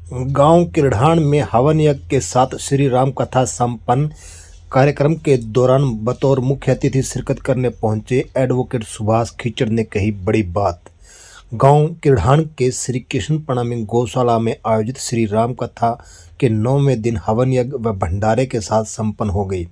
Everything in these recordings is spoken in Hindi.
गांव किरढाण में हवन यज्ञ के साथ श्री राम कथा संपन्न। कार्यक्रम के दौरान बतौर मुख्य अतिथि शिरकत करने पहुंचे एडवोकेट सुभाष खिचड़ ने कही बड़ी बात। गांव किरढाण के श्री कृष्ण प्रणामी गौशाला में आयोजित श्री राम कथा के 9वें दिन हवन यज्ञ व भंडारे के साथ संपन्न हो गई।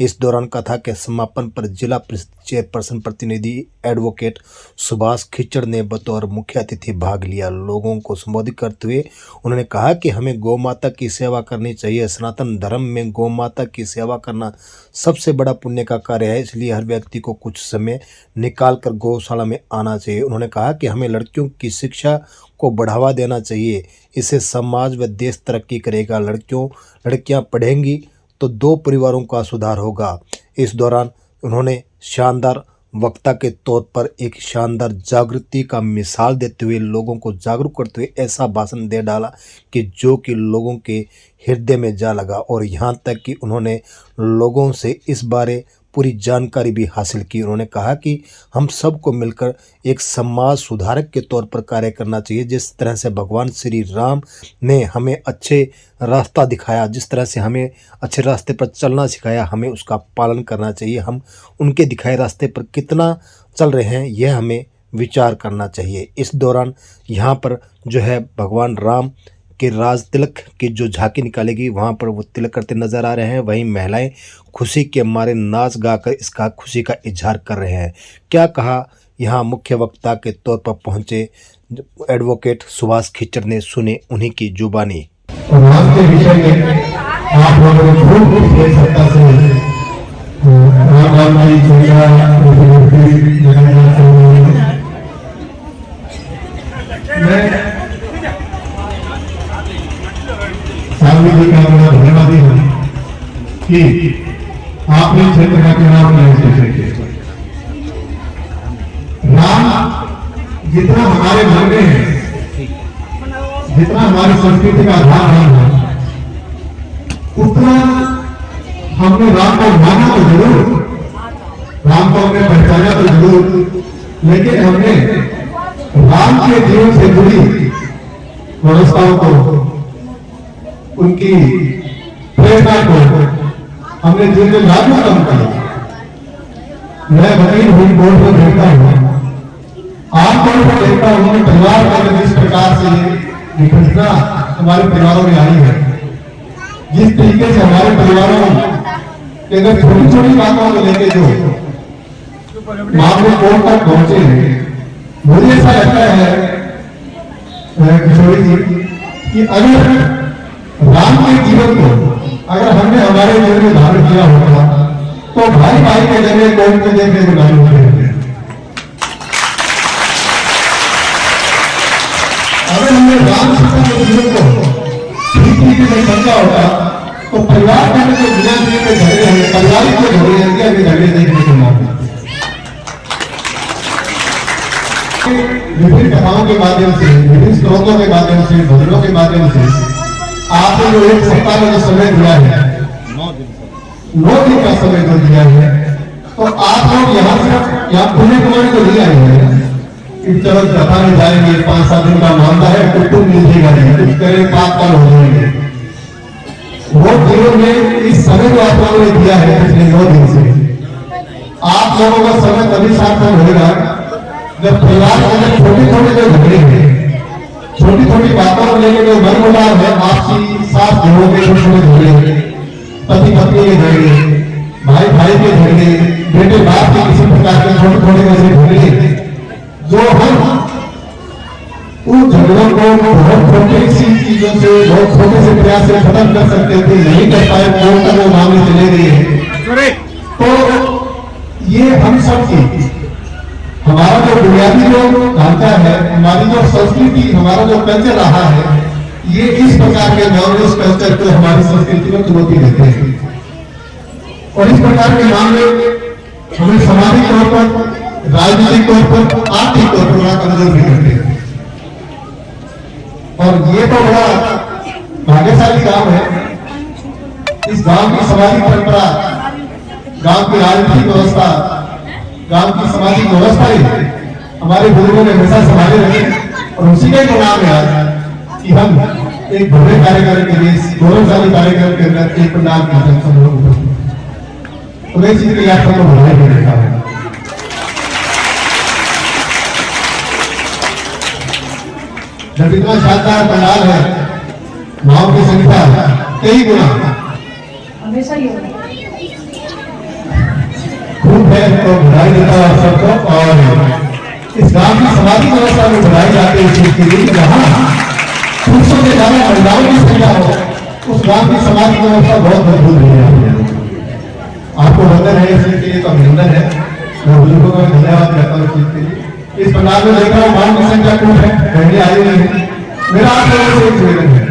इस दौरान कथा के समापन पर जिला परिषद चेयरपर्सन प्रतिनिधि एडवोकेट सुभाष खिचड़ ने बतौर मुख्य अतिथि भाग लिया। लोगों को संबोधित करते हुए उन्होंने कहा कि हमें गौ माता की सेवा करनी चाहिए। सनातन धर्म में गौ माता की सेवा करना सबसे बड़ा पुण्य का कार्य है, इसलिए हर व्यक्ति को कुछ समय निकाल कर गौशाला में आना चाहिए। उन्होंने कहा कि हमें लड़कियों की शिक्षा को बढ़ावा देना चाहिए, इससे समाज व देश तरक्की करेगा। लड़कियां पढ़ेंगी तो 2 परिवारों का सुधार होगा। इस दौरान उन्होंने शानदार वक्ता के तौर पर एक शानदार जागृति का मिसाल देते हुए लोगों को जागरूक करते हुए ऐसा भाषण दे डाला कि जो कि लोगों के हृदय में जा लगा। और यहाँ तक कि उन्होंने लोगों से इस बारे पूरी जानकारी भी हासिल की। उन्होंने कहा कि हम सबको मिलकर एक समाज सुधारक के तौर पर कार्य करना चाहिए। जिस तरह से भगवान श्री राम ने हमें अच्छे रास्ता दिखाया, जिस तरह से हमें अच्छे रास्ते पर चलना सिखाया, हमें उसका पालन करना चाहिए। हम उनके दिखाए रास्ते पर कितना चल रहे हैं यह हमें विचार करना चाहिए। इस दौरान यहाँ पर जो है भगवान राम के राज तिलक की जो झांकी निकालेगी वहाँ पर वो तिलक करते नजर आ रहे हैं। वहीं महिलाएं खुशी के मारे नाच गाकर इसका खुशी का इजहार कर रहे हैं। क्या कहा यहाँ मुख्य वक्ता के तौर पर पहुंचे एडवोकेट सुभाष खिचड़ ने, सुने उन्हीं की जुबानी। राम के विषय में आप लोगों को खूब दे सकता से राम की चर्चा मैं स्वामी जी का बड़ा धन्यवादी हूँ कि आपने क्षेत्र का चुनाव किया। राम जितना हमारे मन में है, जितना हमारी संस्कृति का आधार है, उतना हमने राम को माना तो जरूर, राम को हमने पहचाना तो जरूर, लेकिन हमने राम के जीवन से जुड़ी व्यवस्थाओं को, उनकी प्रेरणा को हमने जीवन में लागू कम किया। मैं वकील हुई बोर्ड पर देखता हूँ, आमतौर पर देखता हूँ परिवार में जिस प्रकार से ये घटना हमारे परिवारों में आई है, जिस तरीके से हमारे परिवारों के अगर छोटी छोटी बातों को लेके जो मामले कोर्ट तक पहुंचे हैं, मुझे ऐसा लगता है किशोरी जी कि अगर राम के जीवन को अगर हमने हमारे जीवन में धारण किया होगा तो भाई भाई के जरिए कोर्ट में देखने को लागू करेंगे। अगर हमने राम सीता के जीवन को ठीक तरीके से समझा होगा तो परिवार में जो बिना जीवन के झगड़े हैं, पारिवारिक जो झगड़े हैं, क्या झगड़े देखने को मिलते हैं। विभिन्न कथाओं के माध्यम से, विभिन्न स्रोतों के माध्यम से, भजनों के माध्यम से आपने जो एक सप्ताह का जो समय दिया है, 9 दिन का समय जो दिया है, तो आप लोग यहाँ से यहाँ पुण्य कमाने को नहीं आए हैं कि चलो कथा में जाएंगे, 5-7 दिन का मामला है, कुटुंब मिलेगा नहीं, कुछ करें पाप कल हो जाएंगे। वो जीवन में इस समय जो आप लोगों ने दिया है पिछले 9 दिन से, आप लोगों का समय तभी सार्थक होगा जब परिवार के अंदर छोटे छोटे जो झगड़े हैं, छोटी छोटी बातों को लेकर जो मन मुटाव है, आपसी सास बहू के छोटे छोटे झगड़े, पति पत्नी के झगड़े, भाई भाई के झगड़े, बेटे बाप के किसी प्रकार के छोटे छोटे ऐसे झगड़े, जो हम उन झगड़ों को बहुत छोटी सी चीजों से, बहुत छोटे से प्रयास से खत्म कर सकते थे, नहीं कर पाए, कोर्ट तक वो मामले चले गए। तो ये हम सब की हमारा जो बुनियादी जो ढांचा है, हमारी जो संस्कृति, हमारा जो कल्चर रहा है, ये इस प्रकार के नॉर्मल कल्चर को हमारी संस्कृति में चुनौती देते हैं। और इस प्रकार के मामले हमें सामाजिक तौर पर, राजनीतिक तौर पर, आर्थिक तौर पर बड़ा कमजोर भी करते हैं। और ये तो बड़ा भाग्यशाली काम है। इस गांव की सामाजिक परंपरा, गांव की राजनीतिक व्यवस्था, गांव की सामाजिक व्यवस्था ही हमारे बुजुर्गों ने हमेशा संभाले रखे और उसी का ही नाम है आज कि हम एक भव्य कार्यक्रम के लिए, गौरवशाली कार्यक्रम के अंदर एक पंडाल की तरफ सब लोग उपस्थित। तो मैं चीज के लिए आप सबको बधाई दे देता हूँ। जब इतना शानदार पंडाल है, नाव की संख्या कई गुना हमेशा ही होगा। खूब है, तो बधाई देता हूँ आप सबको। और इस गांव की सामाजिक व्यवस्था में बढ़ाई जाती है इस चीज के लिए, जहाँ पुरुषों से ज्यादा महिलाओं की संख्या हो, उस गांव की सामाजिक व्यवस्था बहुत मजबूत रही है। आपको वंदन है इस चीज के लिए, तो अभिनंदन है। मैं बुजुर्गों का धन्यवाद करता हूँ इस चीज के लिए। इस पंडाल में देख रहा हूँ गांव की संख्या खूब है, बहनें आई हुई है। मेरा आप लोगों से एक निवेदन है,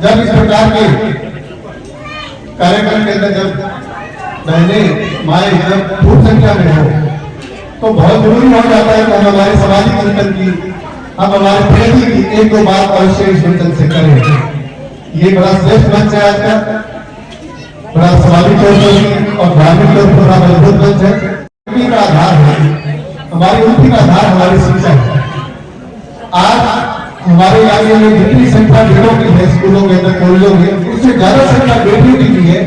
जब इस प्रकार के कार्यक्रम के अंदर जब बहनें माए जब खूब संख्या में हो, तो बहुत जरूरी हो जाता है कि हम हमारे सामाजिक चिंतन की, हम हमारे प्रगति की एक दो बात अवश्य इस चिंतन से करें। ये बड़ा श्रेष्ठ मंच है आज का, बड़ा सामाजिक तौर पर और धार्मिक तौर पर बड़ा मजबूत मंच है। उन्नति का आधार है, हमारी उन्नति का आधार हमारी शिक्षा है। आज हमारे इलाके में जितनी संख्या बेटों की है स्कूलों के अंदर, कॉलेजों में, उससे ज्यादा संख्या बेटियों की भी है।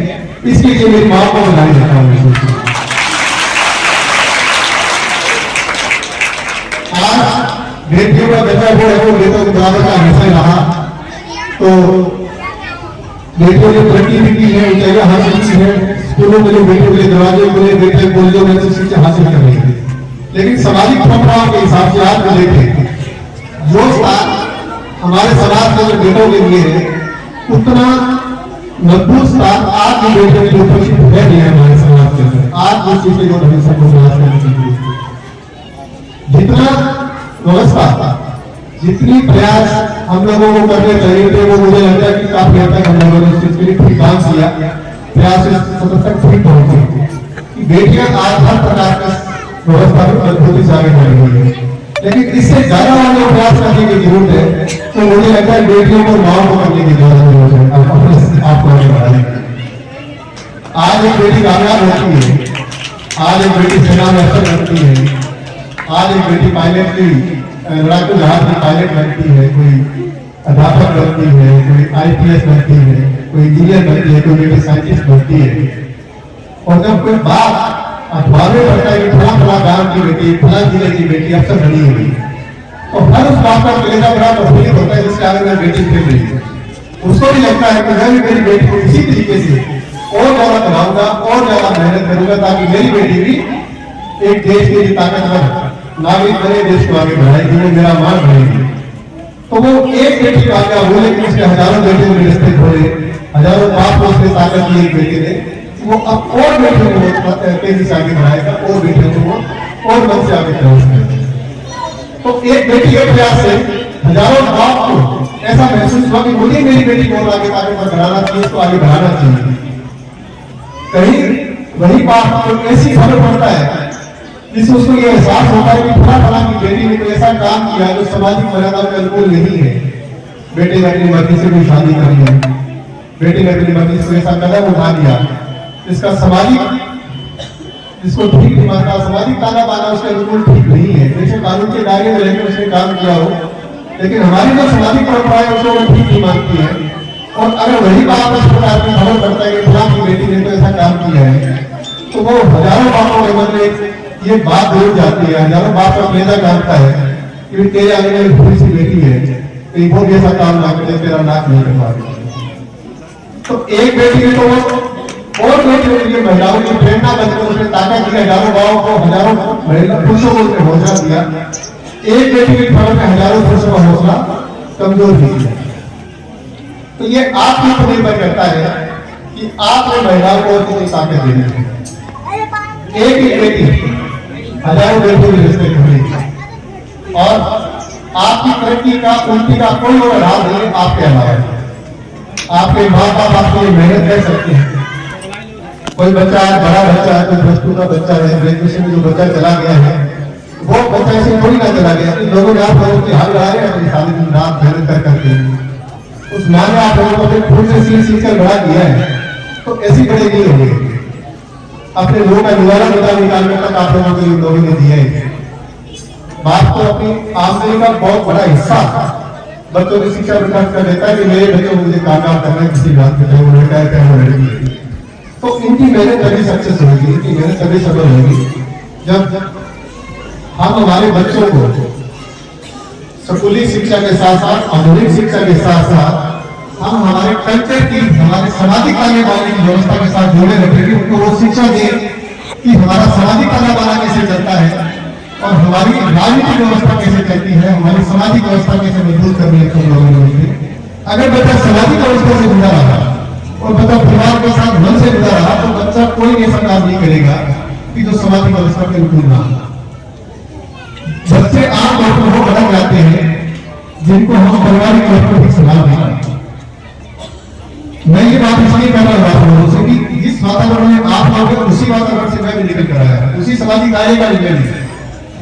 इसके लिए मेरी मां को बधाई देता हूँ। बेटियों का दर्जा वो है, वो बेटों के बराबर का हिस्सा रहा, तो बेटियों ने तरक्की भी की है, ऊंचाइयां हासिल की है। स्कूलों में जो बेटियों के दरवाजे खुले, बेटे कॉलेजों में अच्छी शिक्षा हासिल कर रही है। लेकिन सामाजिक परंपराओं के हिसाब से आज भी देखें, जो स्थान हमारे समाज के अंदर बेटों के लिए है, उतना मजबूत स्थान आज भी बेटियों के उपस्थित है नहीं है हमारे समाज के अंदर। आज उस चीज को हमें सबको प्रयास करना चाहिए। जितना व्यवस्था, जितनी प्रयास हम लोगों को करने चाहिए थे, वो मुझे लगता है कि काफी हद तक हम लोगों ने इस चीज के लिए ठीक काम किया, प्रयास तक ठीक पहुंचे कि बेटियां आज हर प्रकार का व्यवस्था में मजबूती से आगे बढ़ रही है। लेकिन इससे ज्यादा हमें प्रयास करने की जरूरत है, तो मुझे लगता है बेटियों को मां को करने की जरूरत है। आपको आगे बढ़ाने आज एक बेटी कामयाब होती है, आज एक बेटी सेना में अफसर बनती है, आज एक बेटी पायलट की लड़ाकू जहाज की पायलट बनती है, कोई अध्यापक बनती है, कोई IPS बनती है, कोई इंजीनियर बनती है, कोई बेटी साइंटिस्ट बनती है। और जब कोई बात अखबार में पढ़ता है कि फला फला गांव की बेटी, फला जिले की बेटी अफसर बनी हुई, तो हर उस बात का कलेजा बड़ा प्रफुल्लित होता है जिसके आगे मेरी बेटी फिर रही है। उसको भी लगता है कि मैं भी मेरी बेटी को इसी तरीके से और ज्यादा बनाऊंगा और ज्यादा मेहनत करूंगा, ताकि मेरी बेटी भी एक देश के लिए ताकतवर नागरिक बने, देश को आगे बढ़ाएगी, वो मेरा मान बढ़ेगी। तो वो एक बेटी कामयाब हो, लेकिन उसके हजारों बेटे में रिश्ते खोले, हजारों बाप को उसने ताकत की एक बेटे ने, वो अब और बेटियों को तेजी से आगे बढ़ाएगा, और बेटियों को वो और मन से आगे बढ़ाएगा। तो एक बेटी के प्रयास से हजारों बाप को ऐसा महसूस हुआ कि मुझे मेरी बेटी को आगे बढ़ाना चाहिए, उसको आगे बढ़ाना चाहिए। कहीं वही बाप को ऐसी खबर पड़ता है जिससे उसको ये एहसास होता है कि फला फला की बेटी ने कोई ऐसा काम किया जो सामाजिक मर्यादा के अनुकूल नहीं है। बेटे ने अपनी मर्जी से कोई शादी कर ली, बेटे ने अपनी मर्जी से ऐसा कदम उठा दिया जिसका सामाजिक, जिसको ठीक नहीं मानता, सामाजिक ताना बाना उसके अनुकूल ठीक नहीं है। जैसे कानून के दायरे में रहकर उसने काम किया हो, लेकिन हमारी जो सामाजिक परंपराएं उसको वो ठीक नहीं मानती है। और अगर वही बात उस प्रकार की खबर करता है कि फला की बेटी ने तो ऐसा काम किया है, तो वो हजारों बापों के मन में ये बात जुड़ जाती है, हजारों बाप का कलेजा काटता है कि तेरे आगे में थोड़ी सी बेटी है, कहीं वो भी ऐसा काम ना करे, तेरा नाक नहीं कर पाएगा। तो एक बेटी ने तो और बेटियों के लिए महिलाओं की प्रेरणा बनकर उसने ताकत दी, हजारों गाँव को, हजारों पुरुषों को उसने हौसला दिया। एक बेटी की खबर में हजारों पुरुषों का हौसला कमजोर भी किया। तो ये आपके ऊपर निर्भर करता है कि आपने महिलाओं को कितनी ताकत देनी है। एक ही बेटी हजारों बेटियों के रिश्ते खड़ी, और आपकी तरक्की का, उन्नति का कोई और आधार नहीं है आपके अलावा। आपके माँ बाप आपके लिए मेहनत कर सकते हैं। कोई बच्चा है, बड़ा बच्चा है, कोई प्लस टू का बच्चा है, ग्रेजुएशन में जो बच्चा चला गया है, वो बच्चा ऐसे थोड़ी ना चला गया। इन लोगों ने आप लोगों की हाल रहा है अपनी सारी दिन रात मेहनत कर करके उस माँ ने आप लोगों को अपने खून से सीख कर बढ़ा दिया है, तो ऐसी बड़ेगी होगी। अपने लोगों का निवारा निकालने तक आप लोगों को लोगों ने दिया है। बाप को अपनी आमदनी का बहुत बड़ा हिस्सा बच्चों की शिक्षा विकास कर देता है कि मेरे बच्चों को मुझे काम करना है किसी बात पे, चाहे वो लड़का है चाहे वो लड़की है। तो इनकी मेहनत तभी सक्सेस होगी, इनकी मेहनत तभी सफल होगी जब हम हमारे बच्चों को स्कूली शिक्षा के साथ साथ आधुनिक शिक्षा के साथ साथ हम हमारे कल्चर की, हमारे सामाजिक ताने बाने की व्यवस्था के साथ जोड़े रखेंगे, उनको वो शिक्षा दें कि हमारा सामाजिक ताना बाना कैसे चलता है और हमारी राजनीतिक व्यवस्था कैसे चलती है, हमारी सामाजिक व्यवस्था कैसे मजबूत करनी है। तुम लोगों ने अगर बच्चा सामाजिक व्यवस्था से जुड़ा रहा और बच्चा परिवार के साथ मन से जुड़ा रहा तो बच्चा कोई ऐसा काम नहीं करेगा कि जो सामाजिक व्यवस्था के अनुकूल ना। बच्चे आमतौर पर वो भटक जाते हैं जिनको हम पारिवारिक तौर पर भी संभाल नहीं पाते। मैं ये बात इसलिए कर रहा हूं लोगों से कि जिस वातावरण में आप लोग हैं उसी वातावरण से मैं भी निकल कर आया, उसी सामाजिक दायरे का निकल है,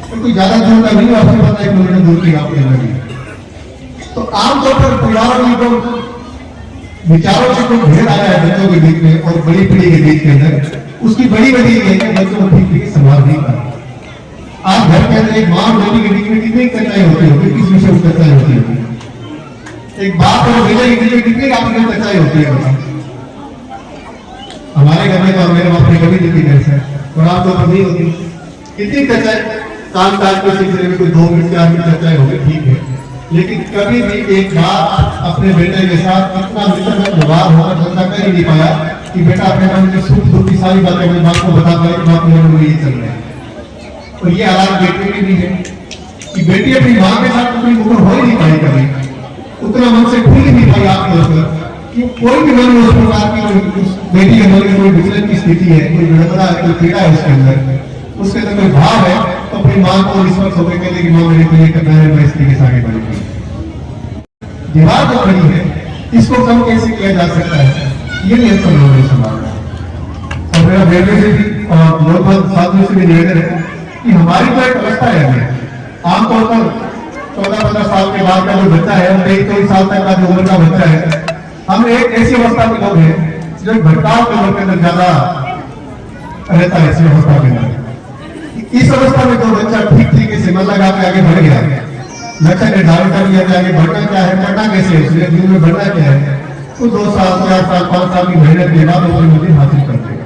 तो कोई ज्यादा दूर का नहीं, आपसे पता है 1 किलोमीटर दूर की आपके लगी। तो आमतौर पर परिवारों में तो विचारों से कोई भेद आया है बच्चों के बीच में और बड़ी पीढ़ी के बीच के अंदर, उसकी बड़ी वजह यह है कि बच्चों को ठीक ठीक संभाल नहीं पाते। आज घर के अंदर एक मां और बेटी के बीच में कितनी चर्चाएं होती होगी, किस विषय में चर्चाएं होती होगी, एक बाप और बेटे के बीच में कितनी आपस में चर्चाएं होती है। हमारे घर में तो मेरे बाप ने कभी नहीं की कैसे और आपको तो नहीं होती। कितनी चर्चाएं काम काज के सिलसिले में, कोई 2 मिनट 4 मिनट चर्चाएं होगी, ठीक है, लेकिन कभी भी एक बाप अपने बेटे के साथ इतना मित्रवत व्यवहार होकर चर्चा कर ही नहीं पाया कि बेटा अपने मन में सुख दुख की सारी बातें अपने बाप को बता पाए कि बाप मेरे मन में ये चल रहा है। और ये हालात बेटे के भी है कि बेटी अपनी मां के साथ अपनी मुकर हो ही नहीं पाई, कभी उतना मन से खुल नहीं पाई आपके ऊपर कि कोई भी मन में उस प्रकार की बेटी के मन में कोई विचलन की स्थिति है, कोई गड़बड़ा है, कोई पीड़ा है उसके अंदर, उसके अंदर कोई भाव है तो अपनी मां को इस वक्त होकर कहते कि मां मेरे को ये करना है, मैं इस तरीके से आगे बढ़ूंगी। दीवार जो खड़ी है इसको कम कैसे किया जा सकता है, ये नहीं सब लोगों ने संभाला। और मेरा बेटे से भी और बहुत साथियों से भी निवेदन है कि हमारी जो एक अवस्था है, हमें आमतौर पर 14-15 साल के बाद का जो बच्चा है, 23 साल तक का जो उम्र का बच्चा है, हम एक ऐसी अवस्था के लोग हैं जो भटकाव के लोग के अंदर ज्यादा रहता है। ऐसी अवस्था के अंदर, इस अवस्था में जो बच्चा ठीक तरीके से मन लगा के आगे बढ़ गया, लक्ष्य निर्धारण कर लिया कि आगे बढ़ना क्या है, करना कैसे है, उसने जीवन में बढ़ना क्या है, तो 2 साल 4 साल 5 साल की मेहनत के बाद वो हासिल करते हैं।